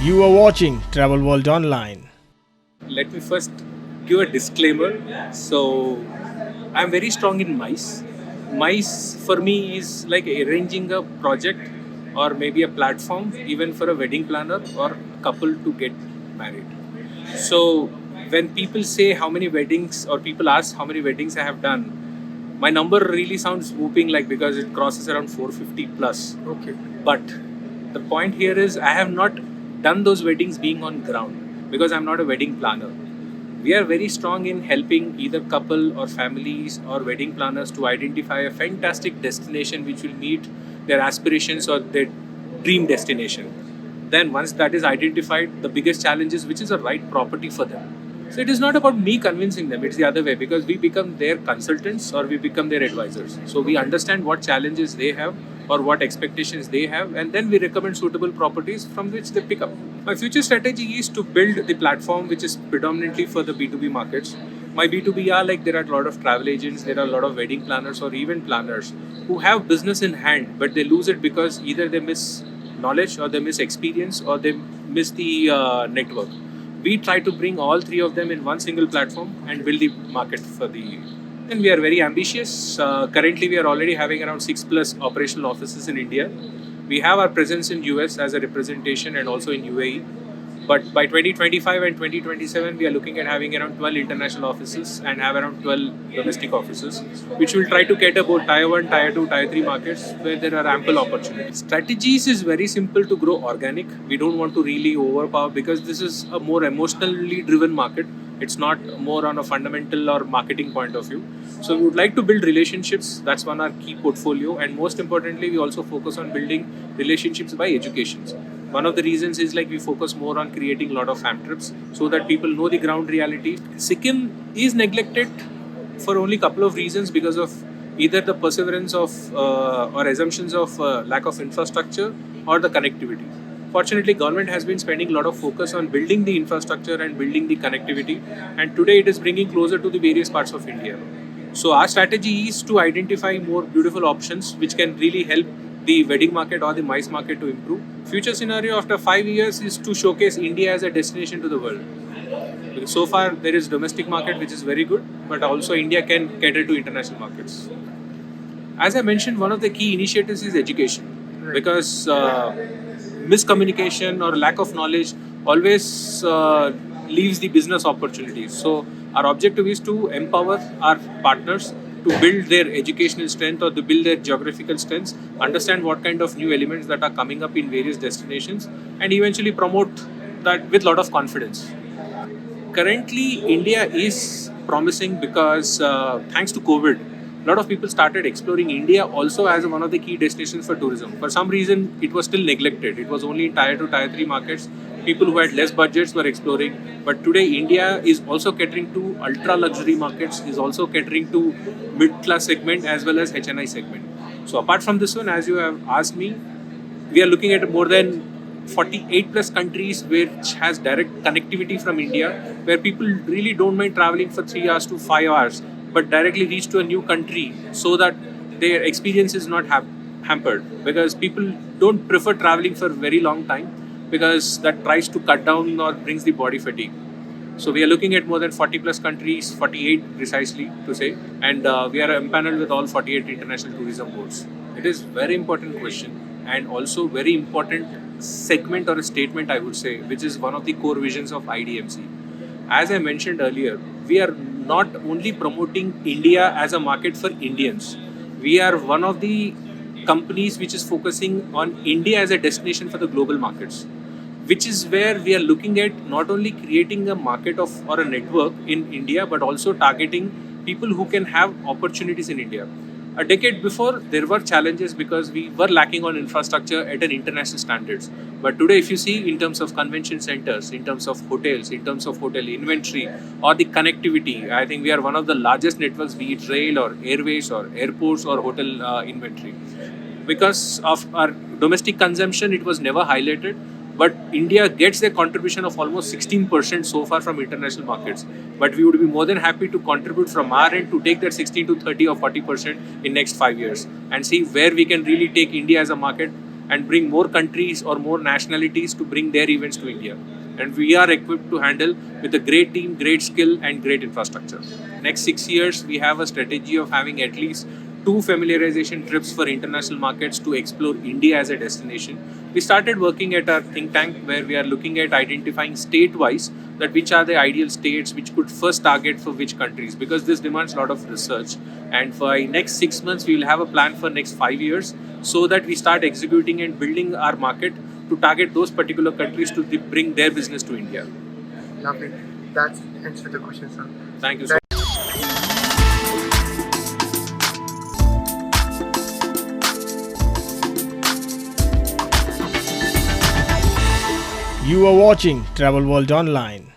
You are watching Travel World Online. Let me first give a disclaimer. So, I'm very strong in mice. Mice for me is like arranging a project or maybe a platform, even for a wedding planner or couple to get married. So, when people say how many weddings or people ask how many weddings I have done, my number really sounds whooping like because it crosses around 450 plus. Okay. But the point here is I have not done those weddings being on ground because I'm not a wedding planner. We are very strong in helping either couple or families or wedding planners to identify a fantastic destination which will meet their aspirations or their dream destination. Then once that is identified, the biggest challenge is which is the right property for them. So it is not about me convincing them, it's the other way because we become their consultants or we become their advisors. So we understand what challenges they have or what expectations they have, and then we recommend suitable properties from which they pick up. My future strategy is to build the platform which is predominantly for the B2B markets. My B2B are like there are a lot of travel agents, there are a lot of wedding planners or event planners who have business in hand, but they lose it because either they miss knowledge or they miss experience or they miss the network. We try to bring all three of them in one single platform and build the market for the. And we are very ambitious. Currently, we are already having around 6+ operational offices in India. We have our presence in US as a representation and also in UAE. But by 2025 and 2027, we are looking at having around 12 international offices and have around 12 domestic offices, which will try to cater both Tier 1, Tier 2, Tier 3 markets where there are ample opportunities. Strategies is very simple to grow organic. We don't want to really overpower because this is a more emotionally driven market. It's not more on a fundamental or marketing point of view. So we would like to build relationships. That's one our key portfolio. And most importantly, we also focus on building relationships by education. One of the reasons is like we focus more on creating a lot of fam trips so that people know the ground reality. Sikkim is neglected for only a couple of reasons because of either the perseverance of or assumptions of lack of infrastructure or the connectivity. Fortunately, government has been spending a lot of focus on building the infrastructure and building the connectivity, and today it is bringing closer to the various parts of India. So our strategy is to identify more beautiful options which can really help the wedding market or the mice market to improve. Future scenario after 5 years is to showcase India as a destination to the world. Because so far there is domestic market which is very good, but also India can cater to international markets. As I mentioned, one of the key initiatives is education because miscommunication or lack of knowledge always leaves the business opportunities. So our objective is to empower our partners to build their educational strength or to build their geographical strengths, understand what kind of new elements that are coming up in various destinations, and eventually promote that with a lot of confidence. Currently, India is promising because thanks to COVID, a lot of people started exploring India also as one of the key destinations for tourism. For some reason, it was still neglected. It was only in Tier 2, Tier 3 markets. People who had less budgets were exploring. But today, India is also catering to ultra luxury markets, is also catering to mid-class segment as well as HNI segment. So apart from this one, as you have asked me, we are looking at more than 48 plus countries which has direct connectivity from India, where people really don't mind traveling for 3 hours to 5 hours, but directly reach to a new country so that their experience is not hampered. Because people don't prefer traveling for a very long time because that tries to cut down or brings the body fatigue. So we are looking at more than 40 plus countries, 48 precisely to say, and we are empaneled with all 48 international tourism boards. It is very important question and also very important segment or a statement I would say, which is one of the core visions of IDMC. As I mentioned earlier, we are not only promoting India as a market for Indians. We are one of the companies which is focusing on India as a destination for the global markets, which is where we are looking at not only creating a market of or a network in India, but also targeting people who can have opportunities in India. A decade before, there were challenges because we were lacking on infrastructure at an international standards. But today, if you see in terms of convention centers, in terms of hotels, in terms of hotel inventory or the connectivity, I think we are one of the largest networks, be it rail or airways or airports or hotel inventory. Because of our domestic consumption, it was never highlighted. But India gets a contribution of almost 16% so far from international markets. But we would be more than happy to contribute from our end to take that 16 to 30 or 40% in next 5 years and see where we can really take India as a market and bring more countries or more nationalities to bring their events to India. And we are equipped to handle with a great team, great skill, and great infrastructure. Next 6 years, we have a strategy of having at least 2 familiarization trips for international markets to explore India as a destination. We started working at our think tank where we are looking at identifying state-wise that which are the ideal states which could first target for which countries, because this demands a lot of research. And for next 6 months, we will have a plan for next 5 years so that we start executing and building our market to target those particular countries to bring their business to India. Lovely. That's answered the question, sir. Thank you so much. You are watching Travel World Online.